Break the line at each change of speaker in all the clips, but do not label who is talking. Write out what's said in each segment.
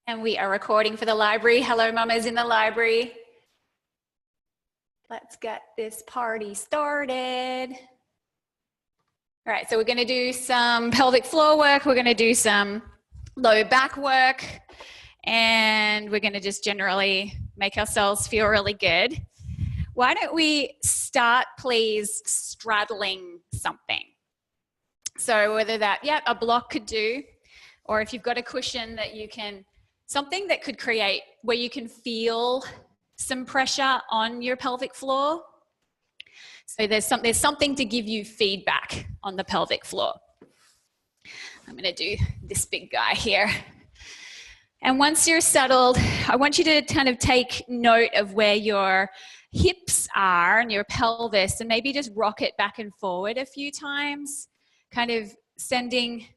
And we are recording for the library. Hello, mamas in the library. Let's get this party started. All right, so we're going to do some pelvic floor work. We're going to do some low back work. And we're going to just generally make ourselves feel really good. Why don't we start, please, straddling something? So whether that, a block could do, or if you've got a cushion that you can, something that could create where you can feel some pressure on your pelvic floor. So there's something to give you feedback on the pelvic floor. I'm going to do this big guy here. And once you're settled, I want you to kind of take note of where your hips are and your pelvis, and maybe just rock it back and forward a few times, kind of sending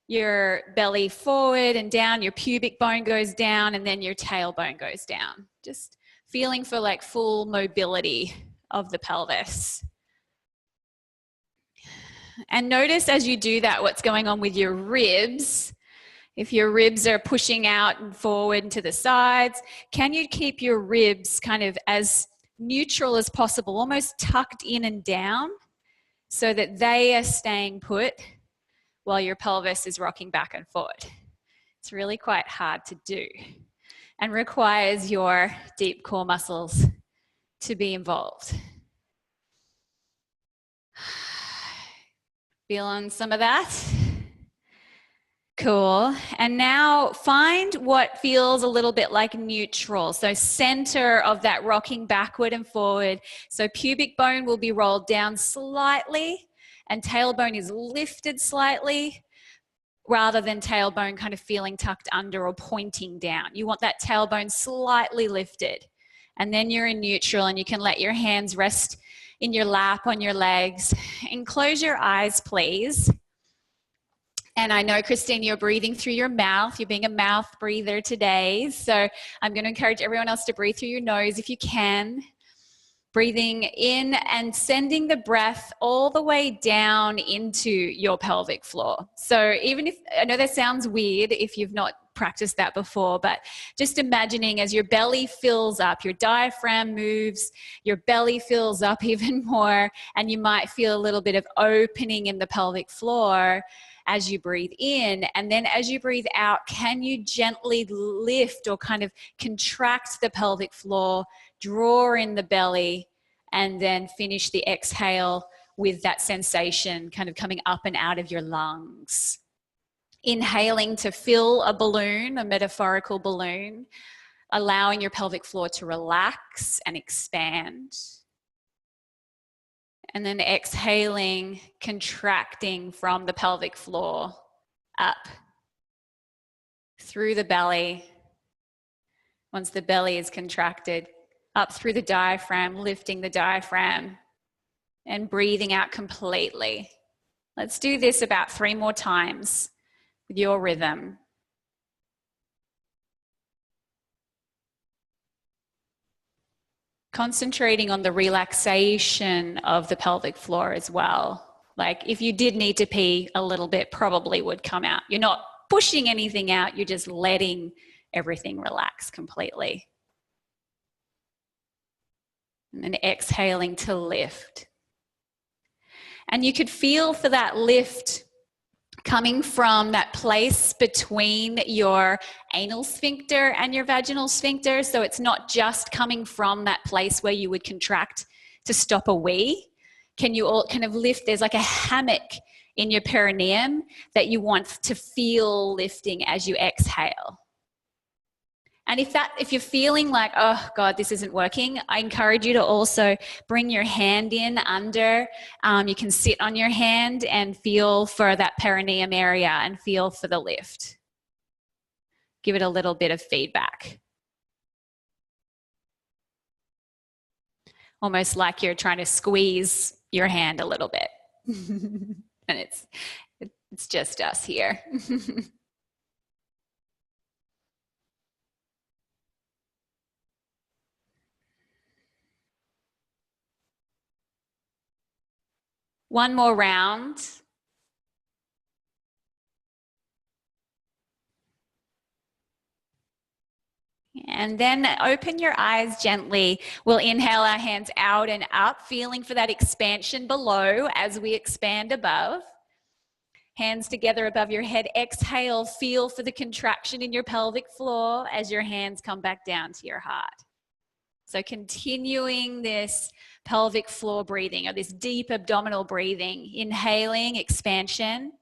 your belly forward and down, your pubic bone goes down, and then your tailbone goes down. Just feeling for like full mobility of the pelvis. And notice as you do that what's going on with your ribs. If your ribs are pushing out and forward and to the sides, can you keep your ribs kind of as neutral as possible, almost tucked in and down, so that they are staying put while your pelvis is rocking back and forward? It's really quite hard to do and requires your deep core muscles to be involved. Feeling some of that? Cool. And now find what feels a little bit like neutral. So center of that rocking backward and forward. So pubic bone will be rolled down slightly and tailbone is lifted slightly, rather than tailbone kind of feeling tucked under or pointing down. You want that tailbone slightly lifted. And then you're in neutral and you can let your hands rest in your lap on your legs. And close your eyes, please. And I know, Christine, you're breathing through your mouth. You're being a mouth breather today. So I'm going to encourage everyone else to breathe through your nose if you can. Breathing in and sending the breath all the way down into your pelvic floor. So even if, I know that sounds weird if you've not practiced that before, but just imagining as your belly fills up, your diaphragm moves, your belly fills up even more, and you might feel a little bit of opening in the pelvic floor as you breathe in. And then as you breathe out, can you gently lift or kind of contract the pelvic floor, draw in the belly, and then finish the exhale with that sensation kind of coming up and out of your lungs. Inhaling to fill a balloon, a metaphorical balloon, allowing your pelvic floor to relax and expand. And then exhaling, contracting from the pelvic floor up through the belly. Once the belly is contracted, up through the diaphragm, lifting the diaphragm and breathing out completely. Let's do this about 3 more times with your rhythm. Concentrating on the relaxation of the pelvic floor as well. Like if you did need to pee, a little bit probably would come out. You're not pushing anything out, you're just letting everything relax completely. And then exhaling to lift. And you could feel for that lift coming from that place between your anal sphincter and your vaginal sphincter. So it's not just coming from that place where you would contract to stop a wee. Can you all kind of lift? There's like a hammock in your perineum that you want to feel lifting as you exhale. And if you're feeling like, oh God, this isn't working, I encourage you to also bring your hand in under. You can sit on your hand and feel for that perineum area and feel for the lift. Give it a little bit of feedback. Almost like you're trying to squeeze your hand a little bit. And it's just us here. One more round. And then open your eyes gently. We'll inhale our hands out and up, feeling for that expansion below as we expand above. Hands together above your head. Exhale, feel for the contraction in your pelvic floor as your hands come back down to your heart. So continuing this pelvic floor breathing, or this deep abdominal breathing. Inhaling, expansion.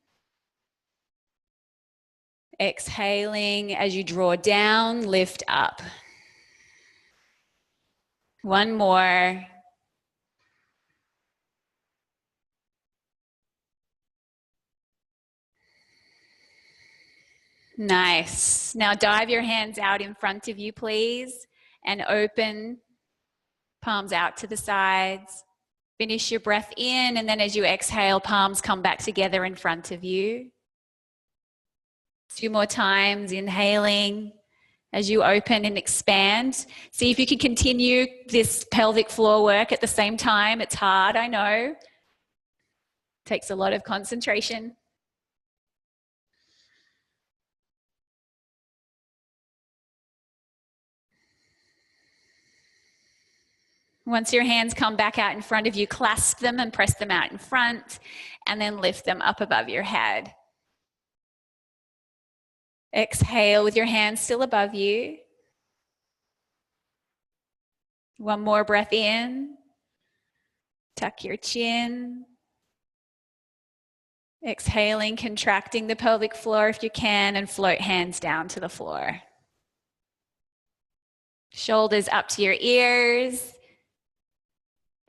Exhaling as you draw down, lift up. One more. Nice. Now dive your hands out in front of you, please, and open, palms out to the sides. Finish your breath in, and then as you exhale, palms come back together in front of you. 2 more times, inhaling as you open and expand. See if you can continue this pelvic floor work at the same time. It's hard, I know. Takes a lot of concentration. Once your hands come back out in front of you, clasp them and press them out in front, and then lift them up above your head. Exhale with your hands still above you. One more breath in. Tuck your chin. Exhaling, contracting the pelvic floor if you can, and float hands down to the floor. Shoulders up to your ears.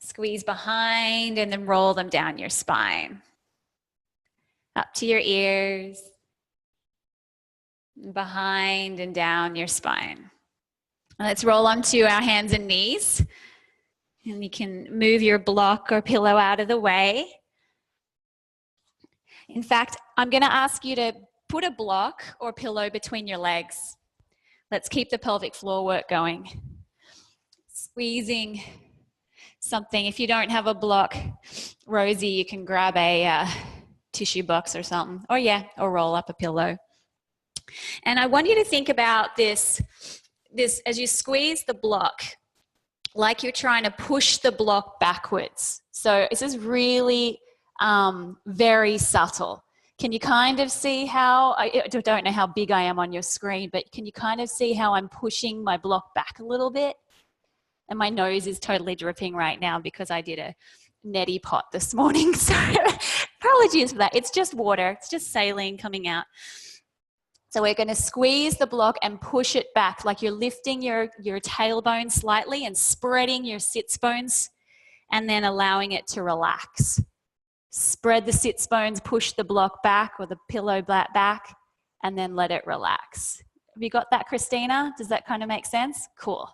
Squeeze behind and then roll them down your spine. Up to your ears. Behind and down your spine. Let's roll onto our hands and knees. And you can move your block or pillow out of the way. In fact, I'm going to ask you to put a block or pillow between your legs. Let's keep the pelvic floor work going. Squeezing something. If you don't have a block, Rosie, you can grab a tissue box or something. Or roll up a pillow. And I want you to think about this as you squeeze the block, like you're trying to push the block backwards. So this is really very subtle. Can you kind of see how, I don't know how big I am on your screen, but can you kind of see how I'm pushing my block back a little bit? And my nose is totally dripping right now because I did a neti pot this morning. So apologies for that. It's just water. It's just saline coming out. So we're going to squeeze the block and push it back like you're lifting your tailbone slightly and spreading your sits bones and then allowing it to relax. Spread the sits bones, push the block back or the pillow back, and then let it relax. Have you got that, Christina? Does that kind of make sense? Cool.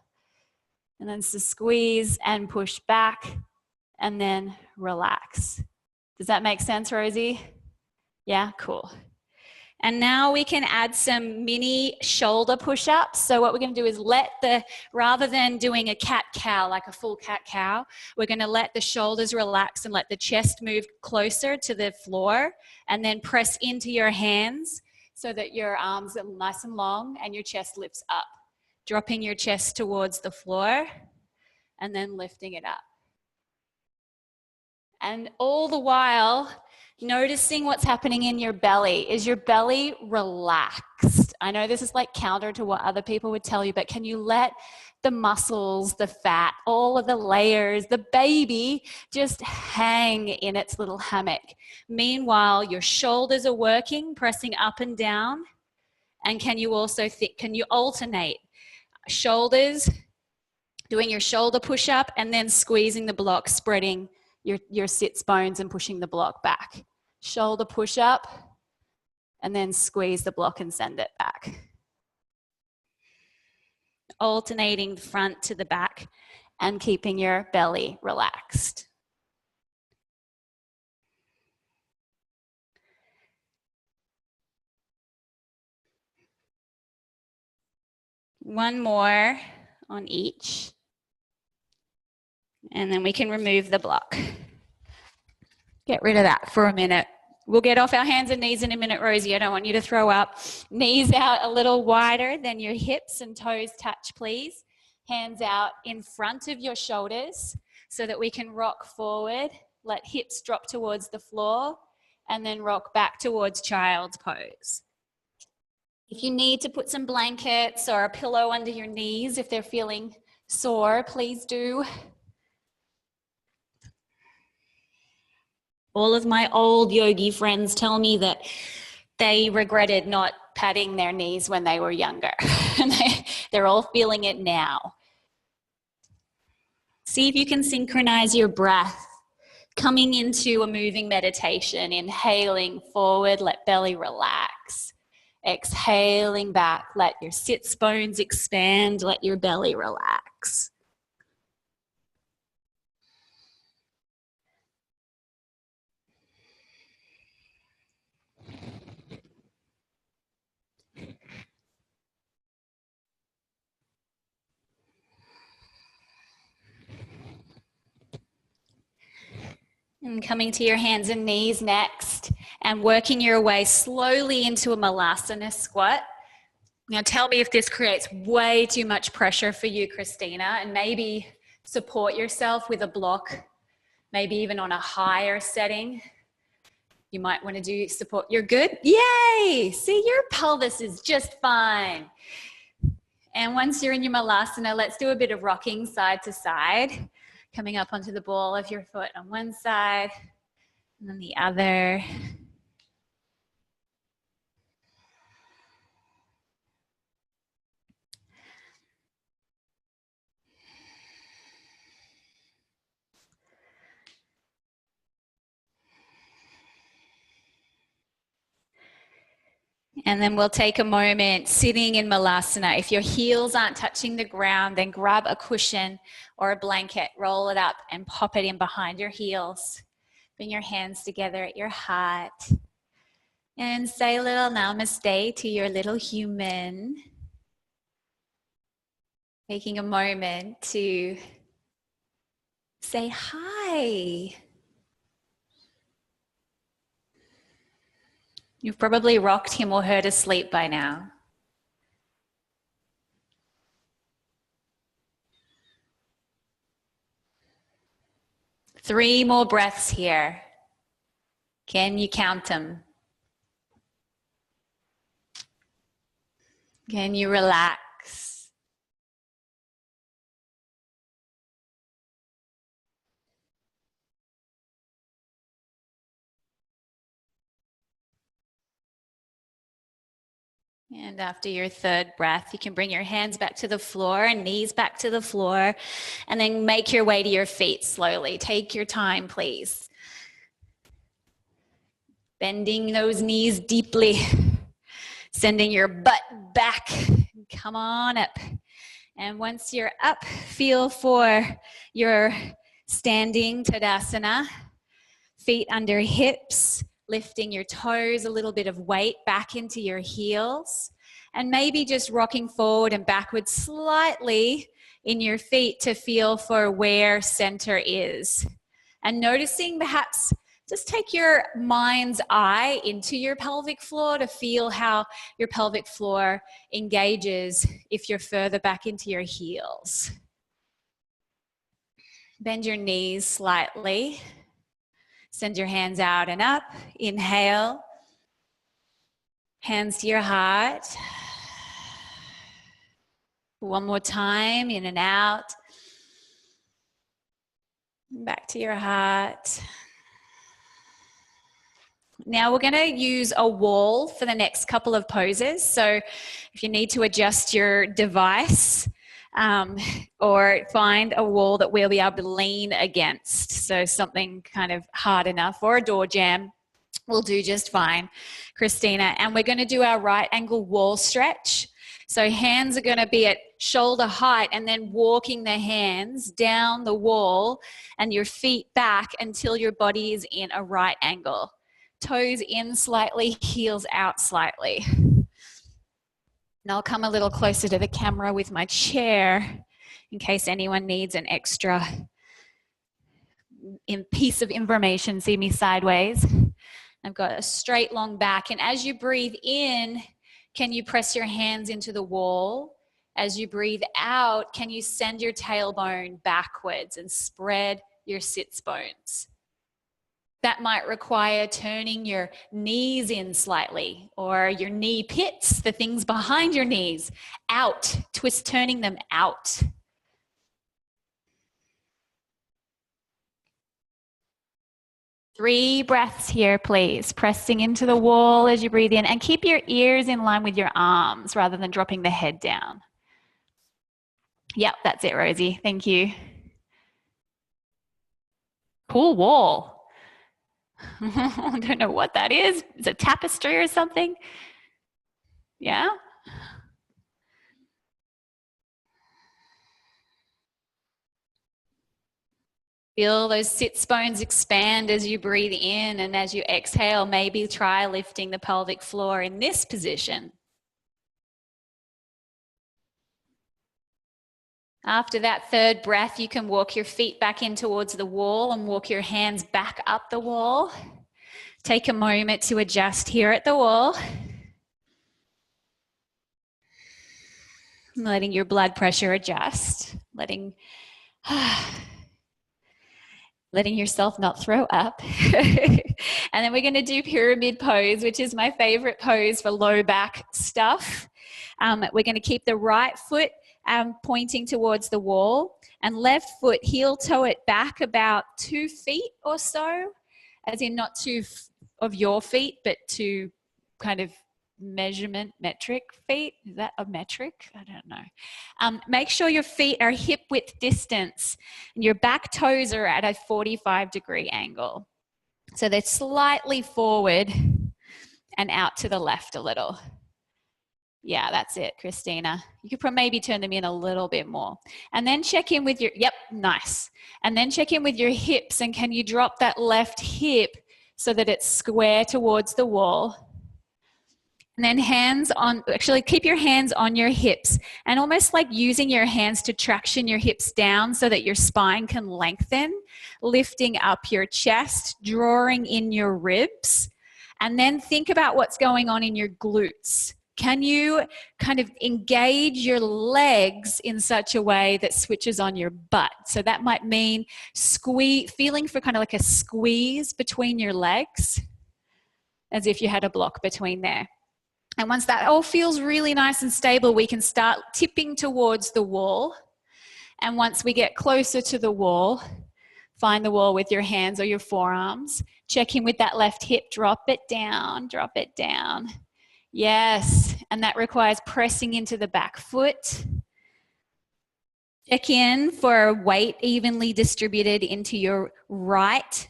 And then so squeeze and push back and then relax. Does that make sense, Rosie? Yeah, cool. And now we can add some mini shoulder push-ups. So what we're going to do is rather than doing a cat-cow, like a full cat-cow, we're going to let the shoulders relax and let the chest move closer to the floor and then press into your hands so that your arms are nice and long and your chest lifts up. Dropping your chest towards the floor and then lifting it up. And all the while, noticing what's happening in your belly. Is your belly relaxed? I know this is like counter to what other people would tell you, but can you let the muscles, the fat, all of the layers, the baby just hang in its little hammock? Meanwhile, your shoulders are working, pressing up and down. And can you also can you alternate shoulders, doing your shoulder push-up and then squeezing the block, spreading your sits bones and pushing the block back. Shoulder push up and then squeeze the block and send it back. Alternating the front to the back and keeping your belly relaxed. One more on each. And then we can remove the block. Get rid of that for a minute. We'll get off our hands and knees in a minute, Rosie. I don't want you to throw up. Knees out a little wider than your hips and toes touch, please. Hands out in front of your shoulders so that we can rock forward. Let hips drop towards the floor and then rock back towards child's pose. If you need to put some blankets or a pillow under your knees if they're feeling sore, please do. All of my old yogi friends tell me that they regretted not patting their knees when they were younger. And they're all feeling it now. See if you can synchronize your breath. Coming into a moving meditation, inhaling forward, let belly relax. Exhaling back, let your sits bones expand, let your belly relax. And coming to your hands and knees next, and working your way slowly into a Molassana squat. Now tell me if this creates way too much pressure for you, Christina, and maybe support yourself with a block, maybe even on a higher setting. You might want to do support. You're good? Yay! See, your pelvis is just fine. And once you're in your Molassana, let's do a bit of rocking side to side. Coming up onto the ball of your foot on one side and then the other. And then we'll take a moment sitting in Molassana. If your heels aren't touching the ground, then grab a cushion or a blanket, roll it up and pop it in behind your heels. Bring your hands together at your heart. And say a little namaste to your little human. Taking a moment to say hi. You've probably rocked him or her to sleep by now. Three more breaths here. Can you count them? Can you relax? And after your third breath, you can bring your hands back to the floor and knees back to the floor, and then make your way to your feet slowly. Take your time, please. Bending those knees deeply, sending your butt back. Come on up. And once you're up, feel for your standing Tadasana, feet under hips, lifting your toes, a little bit of weight back into your heels, and maybe just rocking forward and backwards slightly in your feet to feel for where center is. And noticing, perhaps just take your mind's eye into your pelvic floor to feel how your pelvic floor engages if you're further back into your heels. Bend your knees slightly. Send your hands out and up. Inhale. Hands to your heart. One more time, in and out. Back to your heart. Now we're going to use a wall for the next couple of poses. So if you need to adjust your device, or find a wall that we'll be able to lean against. So something kind of hard enough, or a door jamb will do just fine, Christina. And we're going to do our right angle wall stretch. So hands are going to be at shoulder height, and then walking the hands down the wall and your feet back until your body is in a right angle. Toes in slightly, heels out slightly. And I'll come a little closer to the camera with my chair in case anyone needs an extra piece of information. See me sideways. I've got a straight long back. And as you breathe in, can you press your hands into the wall? As you breathe out, can you send your tailbone backwards and spread your sits bones? That might require turning your knees in slightly, or your knee pits, the things behind your knees, out, turning them out. Three breaths here, please. Pressing into the wall as you breathe in, and keep your ears in line with your arms rather than dropping the head down. Yep, that's it, Rosie. Thank you. Cool wall. I don't know what that is. Is it tapestry or something? Yeah? Feel those sits bones expand as you breathe in, and as you exhale, maybe try lifting the pelvic floor in this position. After that third breath, you can walk your feet back in towards the wall and walk your hands back up the wall. Take a moment to adjust here at the wall. Letting your blood pressure adjust. Letting yourself not throw up. And then we're going to do pyramid pose, which is my favorite pose for low back stuff. We're going to keep the right foot pointing towards the wall, and left foot heel toe it back about 2 feet or so, as in not 2 of your feet, but 2 kind of metric feet. Is that a metric? I don't know. Make sure your feet are hip width distance and your back toes are at a 45-degree angle. So they're slightly forward and out to the left a little. Yeah, that's it, Christina. You could maybe turn them in a little bit more. And then check in with your, yep, nice. And then check in with your hips, and can you drop that left hip so that it's square towards the wall? And then hands on, actually keep your hands on your hips and almost like using your hands to traction your hips down so that your spine can lengthen, lifting up your chest, drawing in your ribs. And then think about what's going on in your glutes. Can you kind of engage your legs in such a way that switches on your butt? So that might mean feeling for kind of like a squeeze between your legs, as if you had a block between there. And once that all feels really nice and stable, we can start tipping towards the wall. And once we get closer to the wall, find the wall with your hands or your forearms. Check in with that left hip, drop it down, drop it down. Yes, and that requires pressing into the back foot. Check in for weight evenly distributed into your right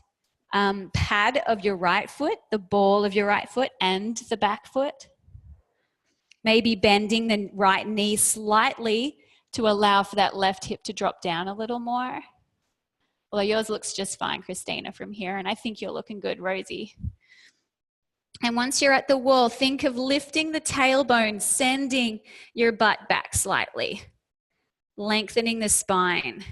pad of your right foot, the ball of your right foot and the back foot. Maybe bending the right knee slightly to allow for that left hip to drop down a little more. Although yours looks just fine, Christina, from here, and I think you're looking good, Rosie. And once you're at the wall, think of lifting the tailbone, sending your butt back slightly, lengthening the spine.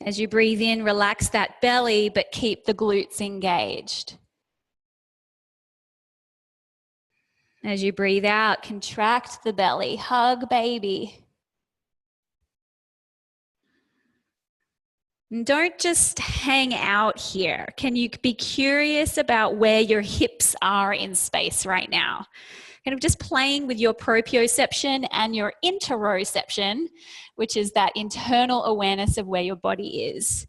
As you breathe in, relax that belly, but keep the glutes engaged. As you breathe out, contract the belly, hug baby. And don't just hang out here. Can you be curious about where your hips are in space right now? Kind of just playing with your proprioception and your interoception, which is that internal awareness of where your body is.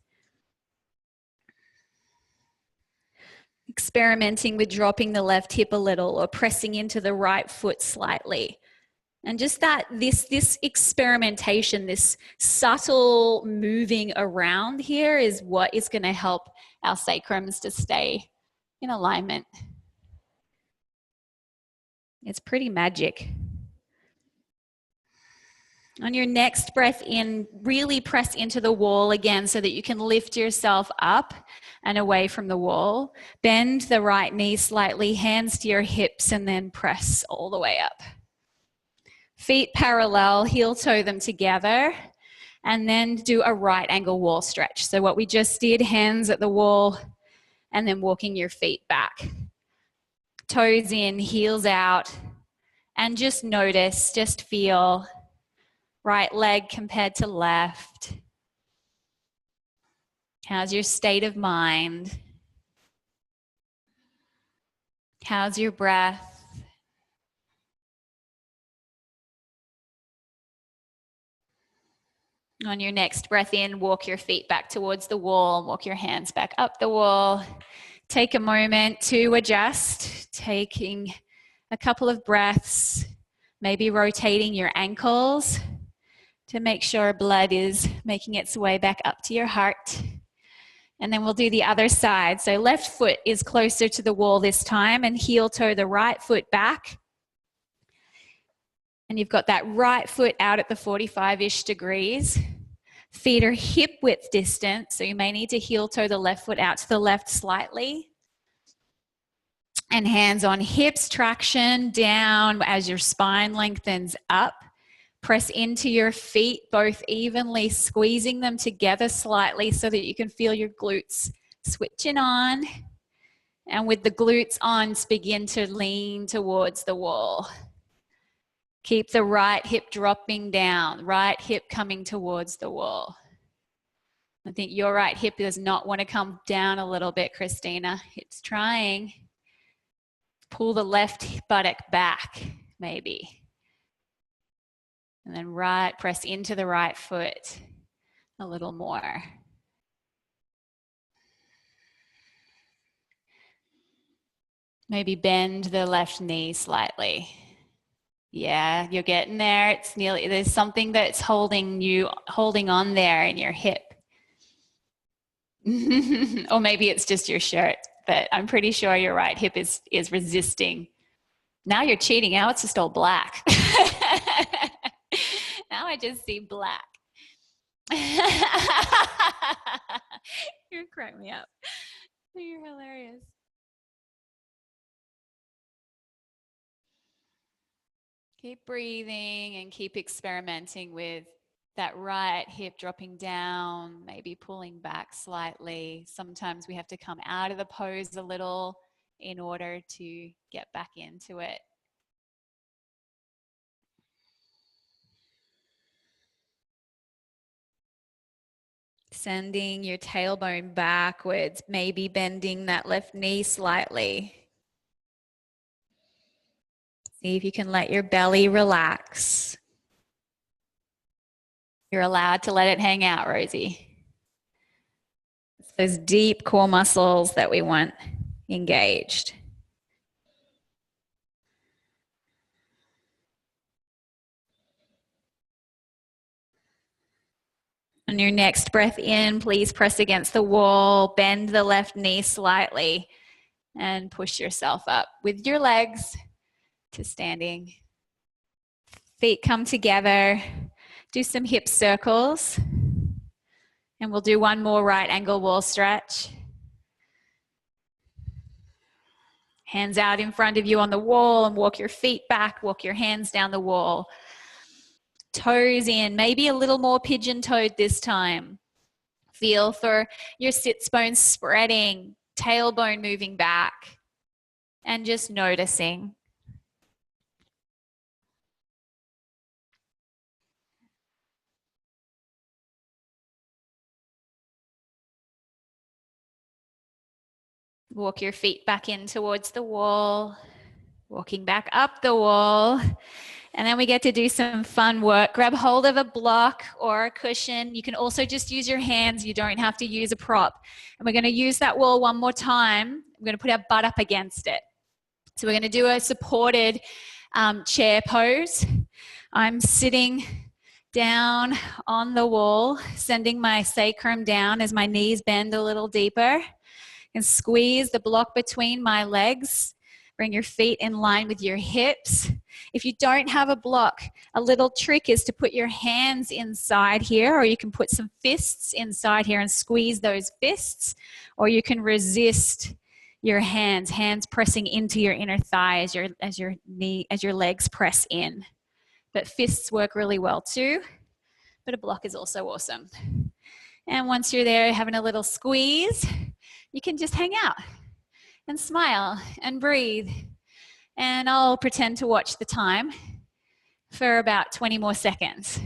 Experimenting with dropping the left hip a little or pressing into the right foot slightly. And just that, this experimentation, this subtle moving around here is what is going to help our sacrums to stay in alignment. It's pretty magic. On your next breath in, really press into the wall again so that you can lift yourself up and away from the wall. Bend the right knee slightly, hands to your hips, and then press all the way up. Feet parallel, heel toe them together. and then do a right angle wall stretch. So what we just did, hands at the wall, and then walking your feet back. Toes in, heels out, and just notice, just feel right leg compared to left. How's your state of mind? How's your breath? On your next breath in, walk your feet back towards the wall, walk your hands back up the wall. Take a moment to adjust, taking a couple of breaths, maybe rotating your ankles to make sure blood is making its way back up to your heart. And then we'll do the other side. So left foot is closer to the wall this time, and heel toe the right foot back. And you've got that right foot out at the 45-ish degrees. Feet are hip width distance, so you may need to heel toe the left foot out to the left slightly. And hands on hips, traction down as your spine lengthens up. Press into your feet, both evenly, squeezing them together slightly so that you can feel your glutes switching on. And with the glutes on, begin to lean towards the wall. Keep the right hip dropping down, right hip coming towards the wall. I think your right hip does not want to come down a little bit, Christina. It's trying. Pull the left buttock back, maybe. And then right, press into the right foot a little more. Maybe bend the left knee slightly. Yeah, you're getting there. It's nearly, there's something that's holding on there in your hip. Or maybe it's just your shirt, but I'm pretty sure your right hip is resisting. Now you're cheating. Now it's just all black. Now I just see black. You're cracking me up. You're hilarious. Keep breathing and keep experimenting with that right hip dropping down, maybe pulling back slightly. Sometimes we have to come out of the pose a little in order to get back into it. Sending your tailbone backwards, maybe bending that left knee slightly. See if you can let your belly relax. You're allowed to let it hang out, Rosie. It's those deep core muscles that we want engaged. On your next breath in, please press against the wall, bend the left knee slightly, and push yourself up with your legs to standing. Feet come together. Do some hip circles. And we'll do one more right angle wall stretch. Hands out in front of you on the wall and walk your feet back, walk your hands down the wall. Toes in, maybe a little more pigeon-toed this time. Feel for your sits bones spreading, tailbone moving back, and just noticing. Walk your feet back in towards the wall, walking back up the wall. And then we get to do some fun work. Grab hold of a block or a cushion. You can also just use your hands. You don't have to use a prop. And we're going to use that wall one more time. We're going to put our butt up against it. So we're going to do a supported chair pose. I'm sitting down on the wall, sending my sacrum down as my knees bend a little deeper. And squeeze the block between my legs. Bring your feet in line with your hips. If you don't have a block, a little trick is to put your hands inside here, or you can put some fists inside here and squeeze those fists, or you can resist your hands pressing into your inner thigh as your legs press in. But fists work really well too. but a block is also awesome. And once you're there having a little squeeze, you can just hang out and smile and breathe. And I'll pretend to watch the time for about 20 more seconds.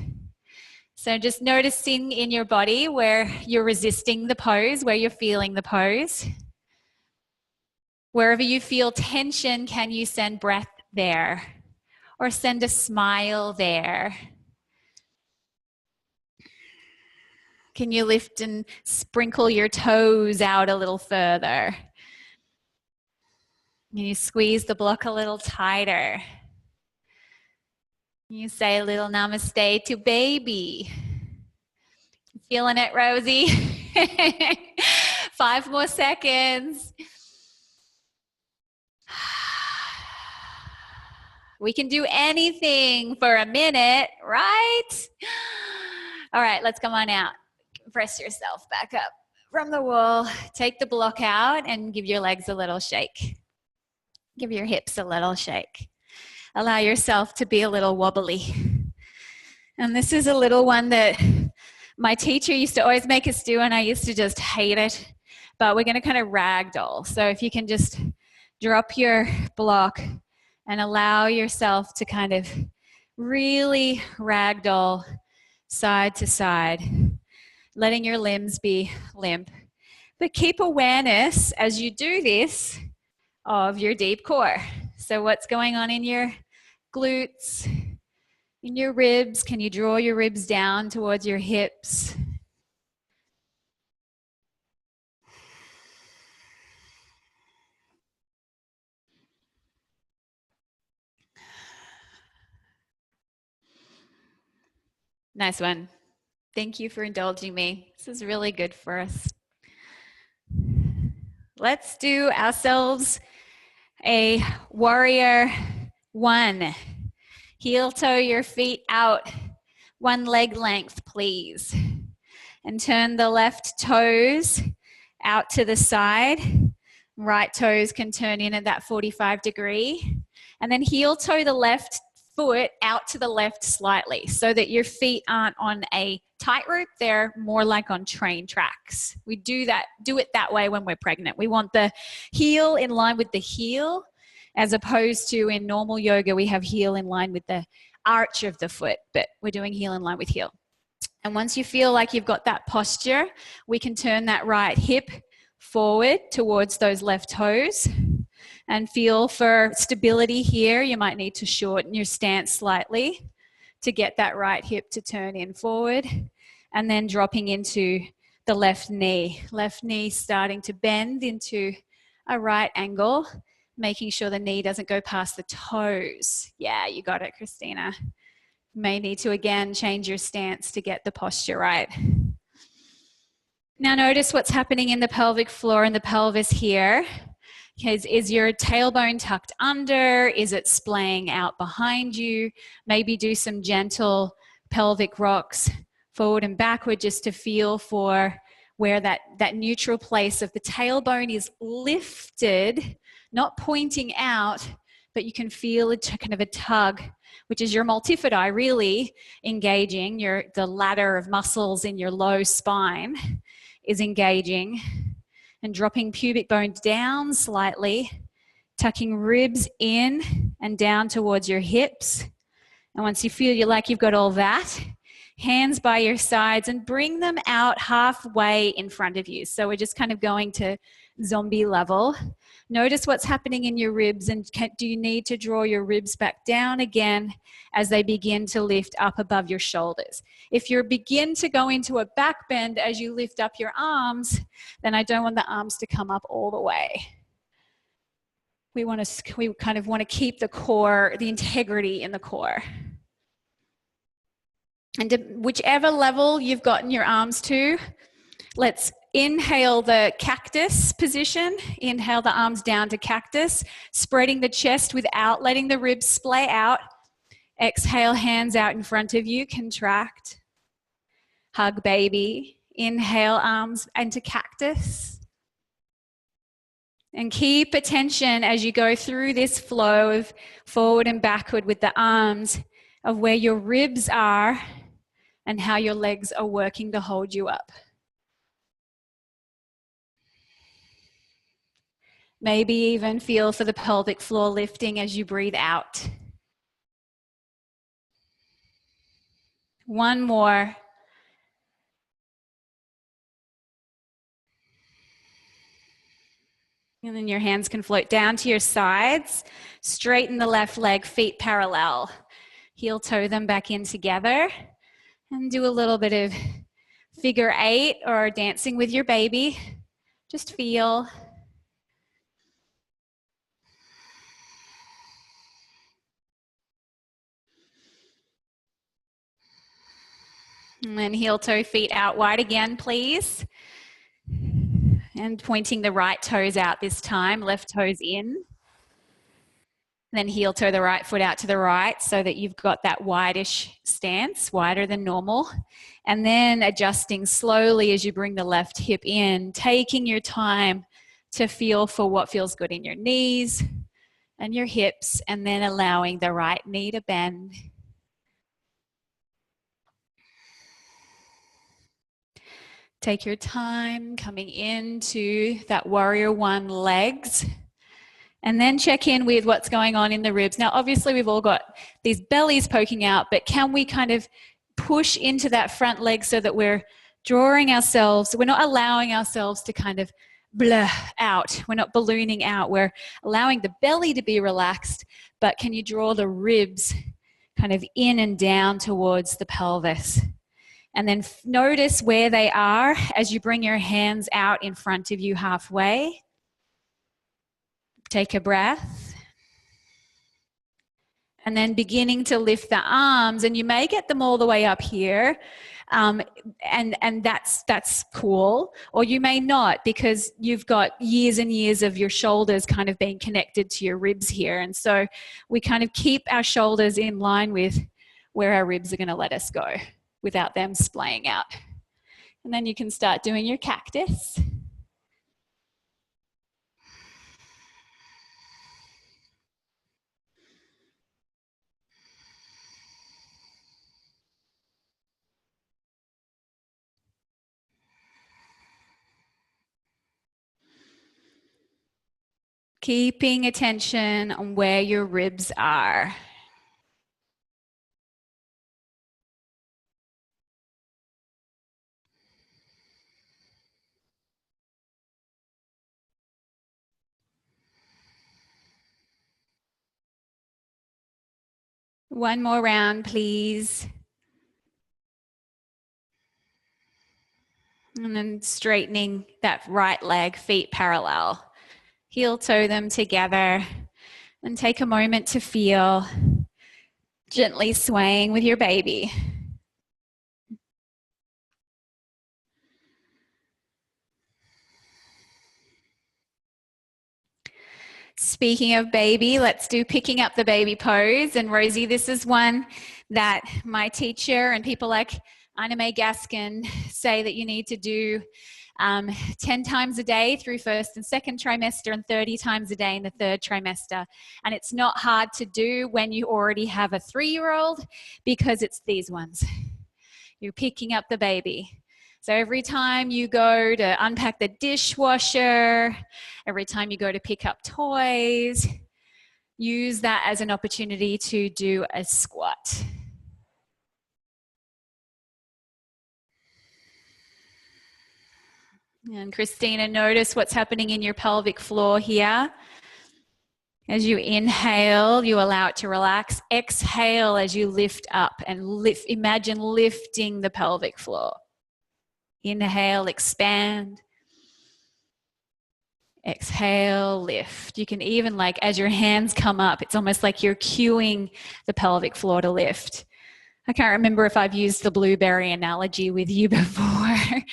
So just noticing in your body where you're resisting the pose, where you're feeling the pose. Wherever you feel tension, can you send breath there? Or send a smile there? Can you lift and sprinkle your toes out a little further? Can you squeeze the block a little tighter? Can you say a little namaste to baby? Feeling it, Rosie? 5 more seconds. We can do anything for a minute, right? All right, let's come on out. Press yourself back up from the wall. Take the block out and give your legs a little shake. Give your hips a little shake. Allow yourself to be a little wobbly. And this is a little one that my teacher used to always make us do, and I used to just hate it. But we're going to kind of ragdoll. So if you can just drop your block and allow yourself to kind of really ragdoll side to side, letting your limbs be limp. But keep awareness as you do this of your deep core. So what's going on in your glutes, in your ribs? Can you draw your ribs down towards your hips? Nice one. Thank you for indulging me. This is really good for us. Let's do ourselves a warrior 1. Heel toe your feet out 1 leg length, please. And turn the left toes out to the side. Right toes can turn in at that 45 degree. And then heel toe the left foot out to the left slightly so that your feet aren't on a tightrope, they're more like on train tracks. We do it that way when we're pregnant. We want the heel in line with the heel, as opposed to in normal yoga, we have heel in line with the arch of the foot, but we're doing heel in line with heel. And once you feel like you've got that posture, we can turn that right hip forward towards those left toes. And feel for stability here. You might need to shorten your stance slightly to get that right hip to turn in forward. And then dropping into the left knee. Left knee starting to bend into a right angle, making sure the knee doesn't go past the toes. Yeah, you got it, Christina. You may need to, again, change your stance to get the posture right. Now notice what's happening in the pelvic floor and the pelvis here. Is your tailbone tucked under? Is it splaying out behind you? Maybe do some gentle pelvic rocks forward and backward just to feel for where that neutral place of the tailbone is lifted, not pointing out, but you can feel kind of a tug, which is your multifidi really engaging. The ladder of muscles in your low spine is engaging. And dropping pubic bone down slightly, tucking ribs in and down towards your hips. And once you feel like you've got all that, hands by your sides and bring them out halfway in front of you. So we're just kind of going to zombie level. Notice what's happening in your ribs, and do you need to draw your ribs back down again as they begin to lift up above your shoulders? If you begin to go into a back bend as you lift up your arms, then I don't want the arms to come up all the way. We kind of want to keep the core, the integrity in the core. And whichever level you've gotten your arms to, let's inhale the cactus position. Inhale the arms down to cactus, spreading the chest without letting the ribs splay out. Exhale, hands out in front of you, contract. Hug baby. Inhale, arms into cactus. And keep attention as you go through this flow of forward and backward with the arms of where your ribs are and how your legs are working to hold you up. Maybe even feel for the pelvic floor lifting as you breathe out. One more. And then your hands can float down to your sides. Straighten the left leg, feet parallel. Heel toe them back in together. And do a little bit of figure 8 or dancing with your baby. Just feel. And then heel toe feet out wide again, please. And pointing the right toes out this time, left toes in. Then heel toe the right foot out to the right so that you've got that wideish stance, wider than normal. And then adjusting slowly as you bring the left hip in, taking your time to feel for what feels good in your knees and your hips, and then allowing the right knee to bend. Take your time coming into that warrior one legs. And then check in with what's going on in the ribs. Now, obviously, we've all got these bellies poking out, but can we kind of push into that front leg so that we're drawing ourselves, we're not allowing ourselves to kind of blur out. We're not ballooning out. We're allowing the belly to be relaxed, but can you draw the ribs kind of in and down towards the pelvis? And then notice where they are as you bring your hands out in front of you halfway. Take a breath. And then beginning to lift the arms, and you may get them all the way up here, and that's cool, or you may not, because you've got years and years of your shoulders kind of being connected to your ribs here, and so we kind of keep our shoulders in line with where our ribs are going to let us go without them splaying out. And then you can start doing your cactus. Keeping attention on where your ribs are. One more round, please. And then straightening that right leg, feet parallel. Heel toe them together. And take a moment to feel, gently swaying with your baby. Speaking of baby, let's do picking up the baby pose. And Rosie, this is one that my teacher and people like Anna Mae Gaskin say that you need to do 10 times a day through first and second trimester, and 30 times a day in the third trimester. And it's not hard to do when you already have a 3-year-old, because it's these ones. You're picking up the baby. So every time you go to unpack the dishwasher, every time you go to pick up toys, use that as an opportunity to do a squat. And Christina, notice what's happening in your pelvic floor here. As you inhale, you allow it to relax. Exhale as you lift up and imagine lifting the pelvic floor. Inhale, expand. Exhale, lift. You can even, like, as your hands come up, it's almost like you're cueing the pelvic floor to lift. I can't remember if I've used the blueberry analogy with you before,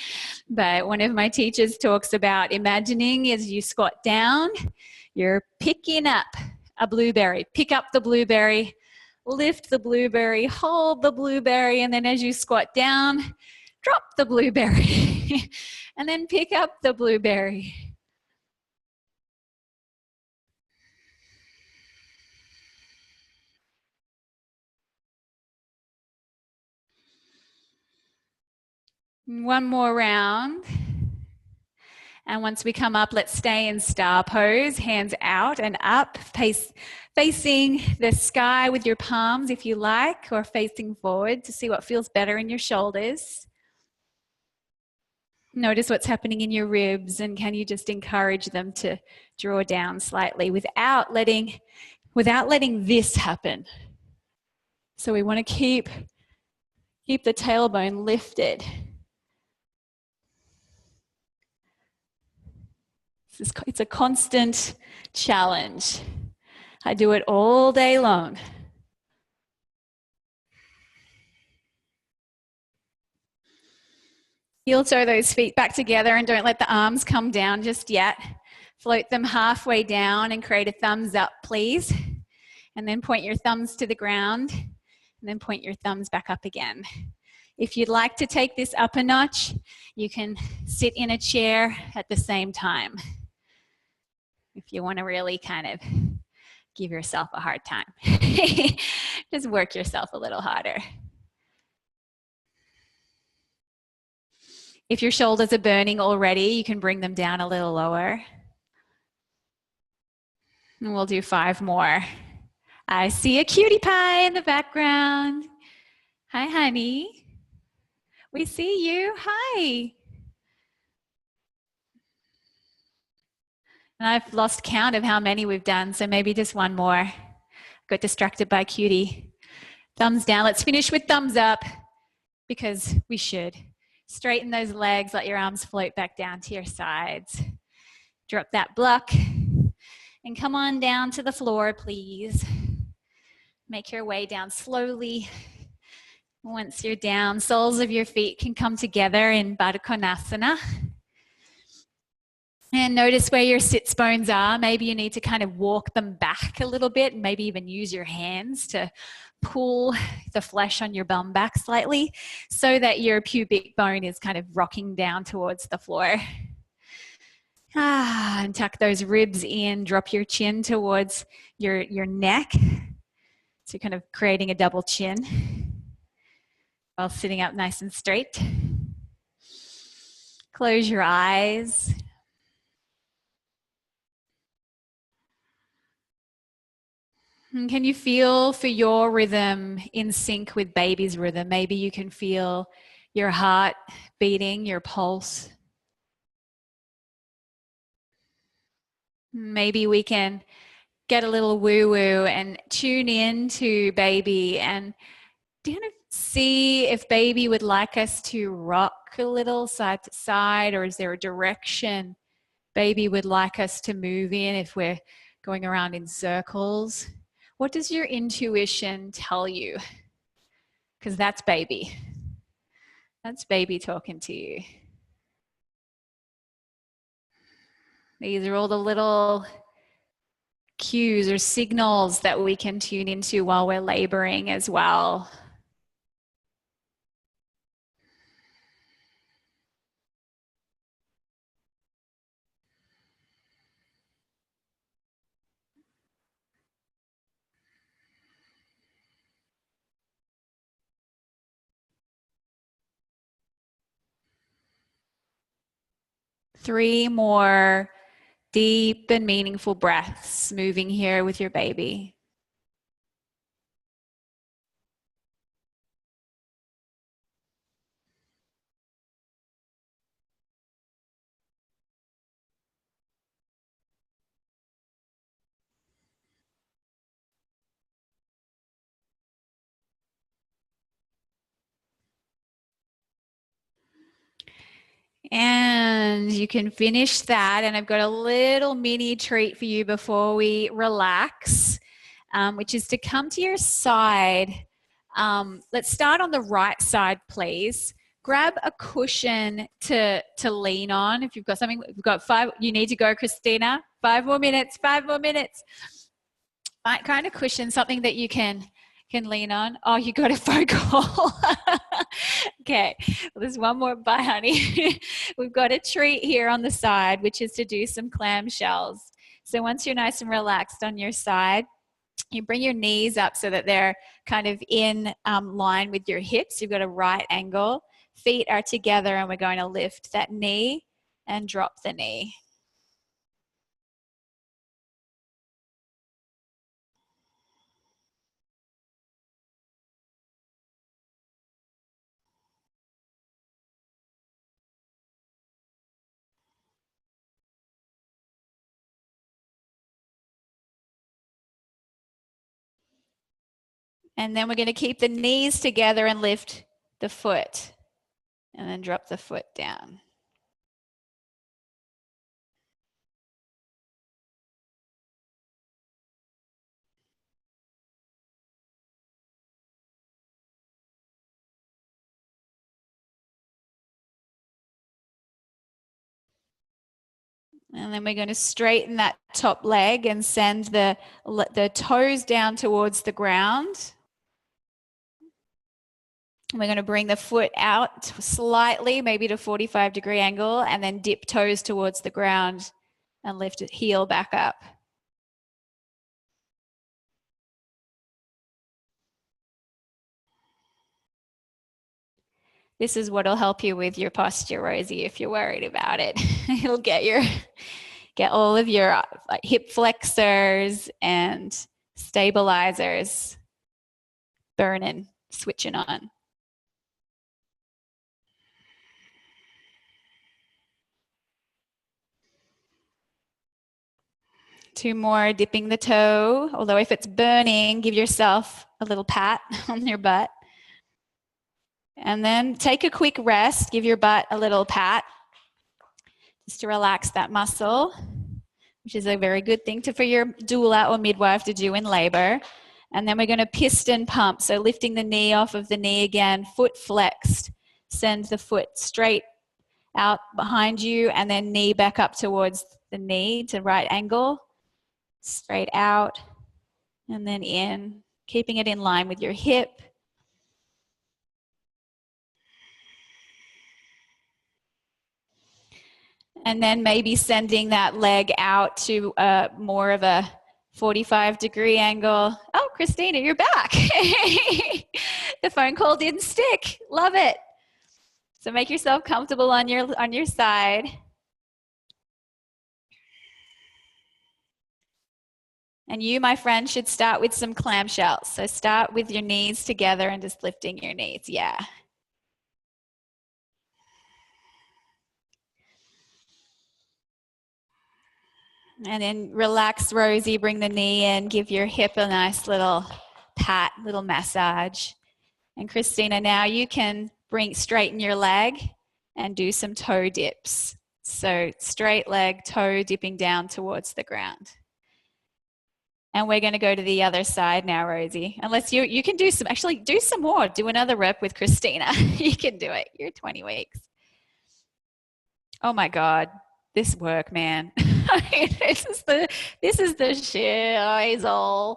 but one of my teachers talks about imagining as you squat down, you're picking up a blueberry. Pick up the blueberry, lift the blueberry, hold the blueberry, and then as you squat down, drop the blueberry, and then pick up the blueberry. One more round. And once we come up, let's stay in star pose, hands out and up, facing the sky with your palms if you like, or facing forward to see what feels better in your shoulders. Notice what's happening in your ribs, and can you just encourage them to draw down slightly without letting this happen. So we want to keep the tailbone lifted. It's a constant challenge. I do it all day long. Heel toe those feet back together and don't let the arms come down just yet. Float them halfway down and create a thumbs up, please. And then point your thumbs to the ground and then point your thumbs back up again. If you'd like to take this up a notch, you can sit in a chair at the same time. If you want to really kind of give yourself a hard time. Just work yourself a little harder. If your shoulders are burning already, you can bring them down a little lower. And we'll do 5 more. I see a cutie pie in the background. Hi, honey. We see you. Hi. And I've lost count of how many we've done, so maybe just one more. Got distracted by cutie. Thumbs down. Let's finish with thumbs up because we should. Straighten those legs, let your arms float back down to your sides. Drop that block and come on down to the floor, please. Make your way down slowly. Once you're down, soles of your feet can come together in Baddha Konasana. And notice where your sits bones are. Maybe you need to kind of walk them back a little bit and maybe even use your hands to pull the flesh on your bum back slightly so that your pubic bone is kind of rocking down towards the floor. And tuck those ribs in, drop your chin towards your neck. So kind of creating a double chin while sitting up nice and straight. Close your eyes. And can you feel for your rhythm in sync with baby's rhythm? Maybe you can feel your heart beating, your pulse. Maybe we can get a little woo-woo and tune in to baby and kind of see if baby would like us to rock a little side to side, or is there a direction baby would like us to move in if we're going around in circles? What does your intuition tell you? Because that's baby. That's baby talking to you. These are all the little cues or signals that we can tune into while we're laboring as well. Three more deep and meaningful breaths, moving here with your baby. And you can finish that. And I've got a little mini treat for you before we relax, which is to come to your side. Let's start on the right side, please. Grab a cushion to lean on. If you've got something, we've got 5, you need to go, Christina. 5 more minutes, 5 more minutes. Right, kind of cushion, something that you can lean on. Oh, you got a phone call. Okay, well, there's one more. Bye, honey. We've got a treat here on the side, which is to do some clamshells. So once you're nice and relaxed on your side, you bring your knees up so that they're kind of in line with your hips. You've got a right angle. feet are together, and we're going to lift that knee and drop the knee. And then we're going to keep the knees together and lift the foot, and then drop the foot down. And then we're going to straighten that top leg and send the toes down towards the ground. We're going to bring the foot out slightly, maybe to 45-degree angle, and then dip toes towards the ground and lift it, heel back up. This is what will help you with your posture, Rosie, if you're worried about it. It'll get all of your hip flexors and stabilizers burning, switching on. Two more, dipping the toe. Although if it's burning, give yourself a little pat on your butt. And then take a quick rest. Give your butt a little pat just to relax that muscle, which is a very good thing for your doula or midwife to do in labor. And then we're going to piston pump. So lifting the knee off of the knee again, foot flexed. Send the foot straight out behind you, and then knee back up towards the knee to right angle. Straight out and then in, keeping it in line with your hip. And then maybe sending that leg out to more of a 45-degree angle. Oh, Christina, you're back. The phone call didn't stick. Love it. So make yourself comfortable on your side. And you, my friend, should start with some clamshells. So start with your knees together and just lifting your knees. Yeah. And then relax, Rosie. Bring the knee in. Give your hip a nice little pat, little massage. And Christina, now you can straighten your leg and do some toe dips. So straight leg, toe dipping down towards the ground. And we're going to go to the other side now, Rosie. Unless you can do some more. Do another rep with Christina. You can do it. You're 20 weeks. Oh my God, this work, man. This is the shizzle.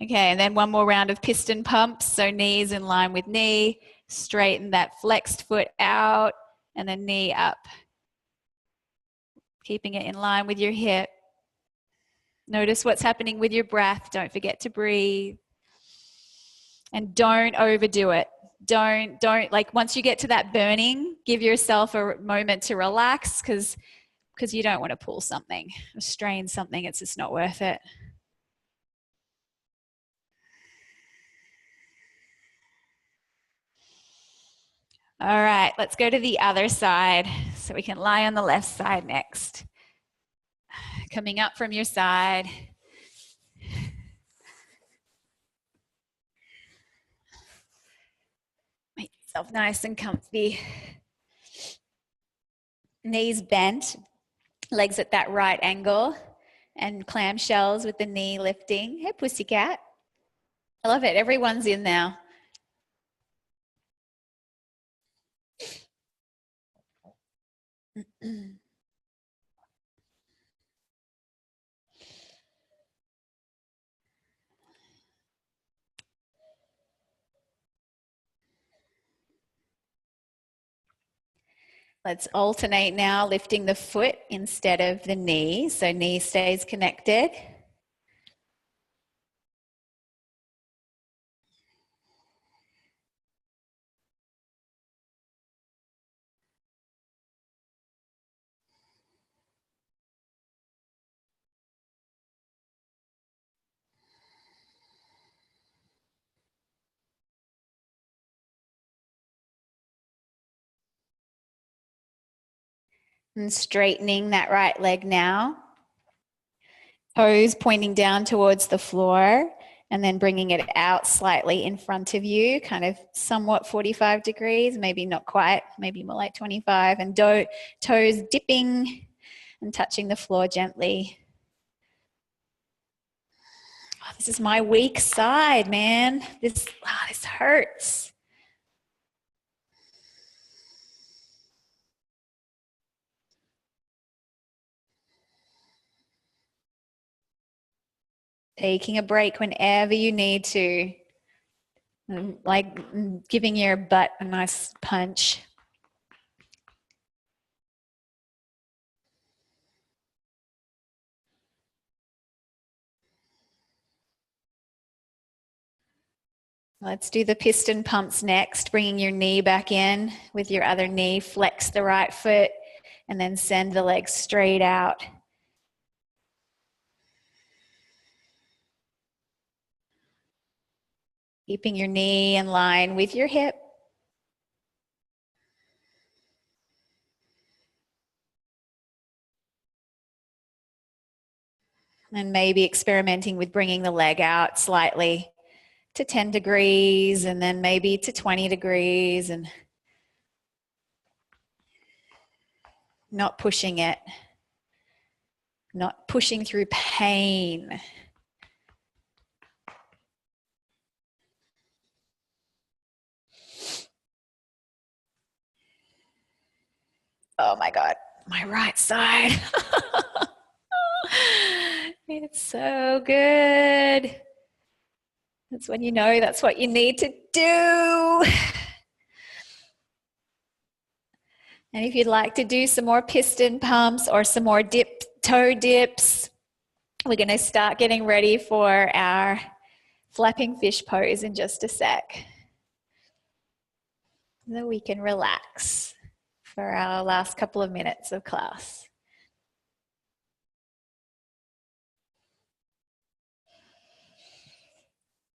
Okay, and then one more round of piston pumps. So knees in line with knee. Straighten that flexed foot out, and then knee up. Keeping it in line with your hip. Notice what's happening with your breath. Don't forget to breathe. And don't overdo it. Don't, like once you get to that burning, give yourself a moment to relax because you don't want to pull something or strain something. It's just not worth it. All right, let's go to the other side. So we can lie on the left side next. Coming up from your side. Make yourself nice and comfy. Knees bent, legs at that right angle, and clamshells with the knee lifting. Hey, pussycat. I love it. Everyone's in now. Let's alternate now, lifting the foot instead of the knee. So knee stays connected. And straightening that right leg now. Toes pointing down towards the floor and then bringing it out slightly in front of you, kind of somewhat 45 degrees, maybe not quite, maybe more like 25, and toes dipping and touching the floor gently. Oh, this is my weak side, man. This hurts. Taking a break whenever you need to. Like giving your butt a nice punch. Let's do the piston pumps next, bringing your knee back in with your other knee. Flex the right foot and then send the legs straight out. Keeping your knee in line with your hip. And maybe experimenting with bringing the leg out slightly to 10 degrees and then maybe to 20 degrees and not pushing it, not pushing through pain. Oh my God, my right side. It's so good. That's when you know that's what you need to do. And if you'd like to do some more piston pumps or some more toe dips, we're going to start getting ready for our flapping fish pose in just a sec. So we can relax for our last couple of minutes of class.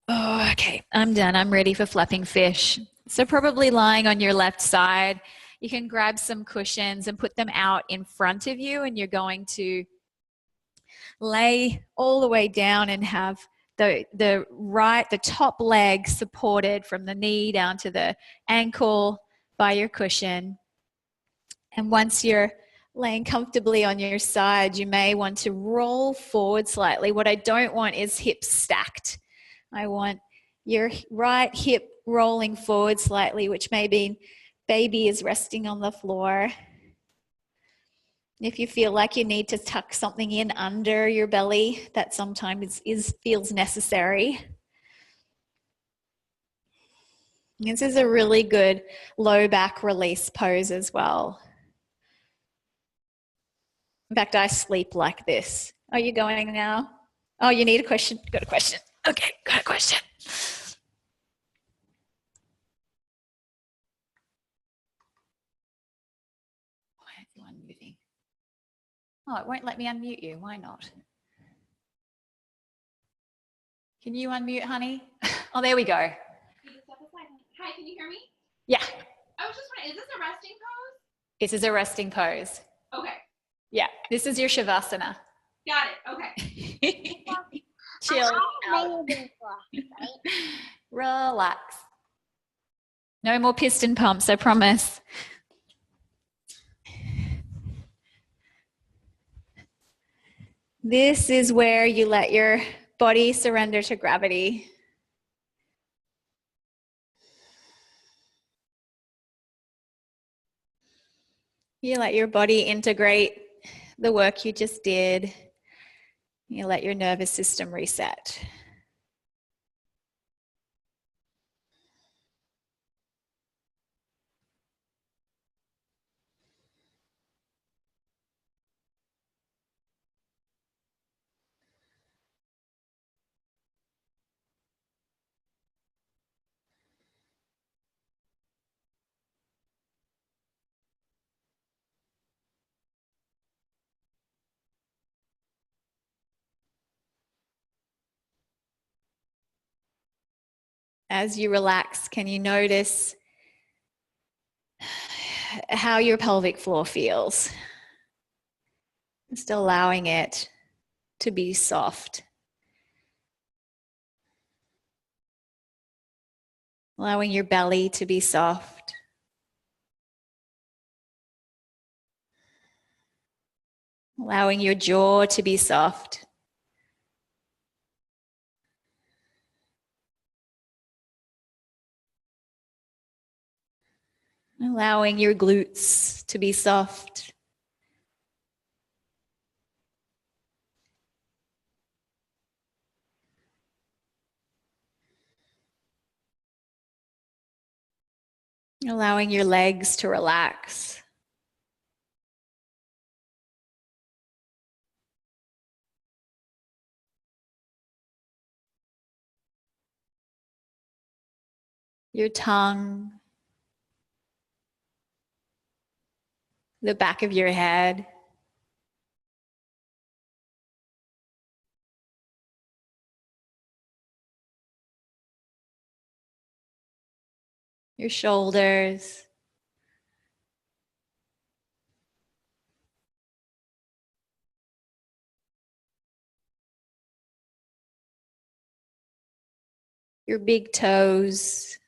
Oh, okay, I'm done. I'm ready for flapping fish. So probably lying on your left side, you can grab some cushions and put them out in front of you, and you're going to lay all the way down and have the top leg supported from the knee down to the ankle by your cushion. And once you're laying comfortably on your side, you may want to roll forward slightly. What I don't want is hips stacked. I want your right hip rolling forward slightly, which may mean baby is resting on the floor. If you feel like you need to tuck something in under your belly, that sometimes feels necessary. This is a really good low back release pose as well. In fact, I sleep like this. Are you going now? Oh, you need a question? Got a question. Okay, got a question. Why are you unmuting? Oh, it won't let me unmute you. Why not? Can you unmute, honey? Oh, there we go.
Hi, can you hear me?
Yeah.
I was just wondering, is this a resting pose?
This is a resting pose.
Okay.
Yeah, this is your Shavasana.
Got it. Okay.
Chill out. Relax. No more piston pumps, I promise. This is where you let your body surrender to gravity. You let your body integrate the work you just did. You let your nervous system reset. As you relax, can you notice how your pelvic floor feels? Just allowing it to be soft. Allowing your belly to be soft. Allowing your jaw to be soft. Allowing your glutes to be soft. Allowing your legs to relax. Your tongue. The back of your head. Your shoulders. Your big toes.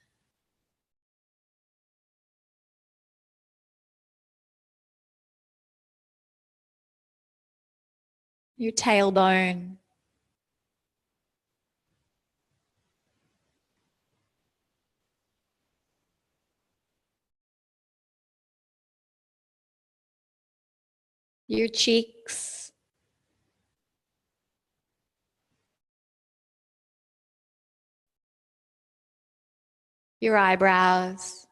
Your tailbone. Your cheeks. Your eyebrows.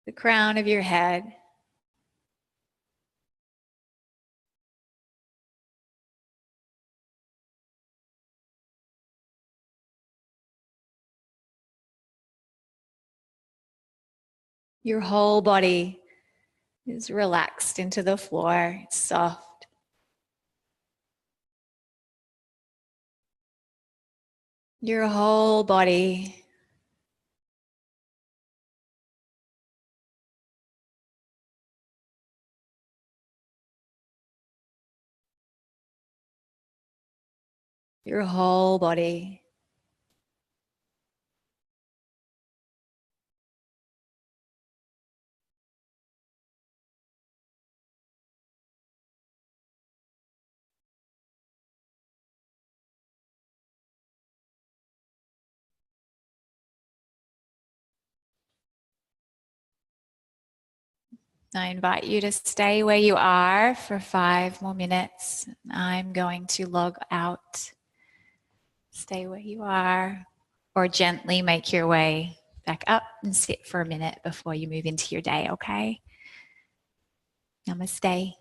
The crown of your head. Your whole body is relaxed into the floor. It's soft. Your whole body. Your whole body. I invite you to stay where you are for 5 more minutes. I'm going to log out. Stay where you are, or gently make your way back up and sit for a minute before you move into your day, okay? Namaste.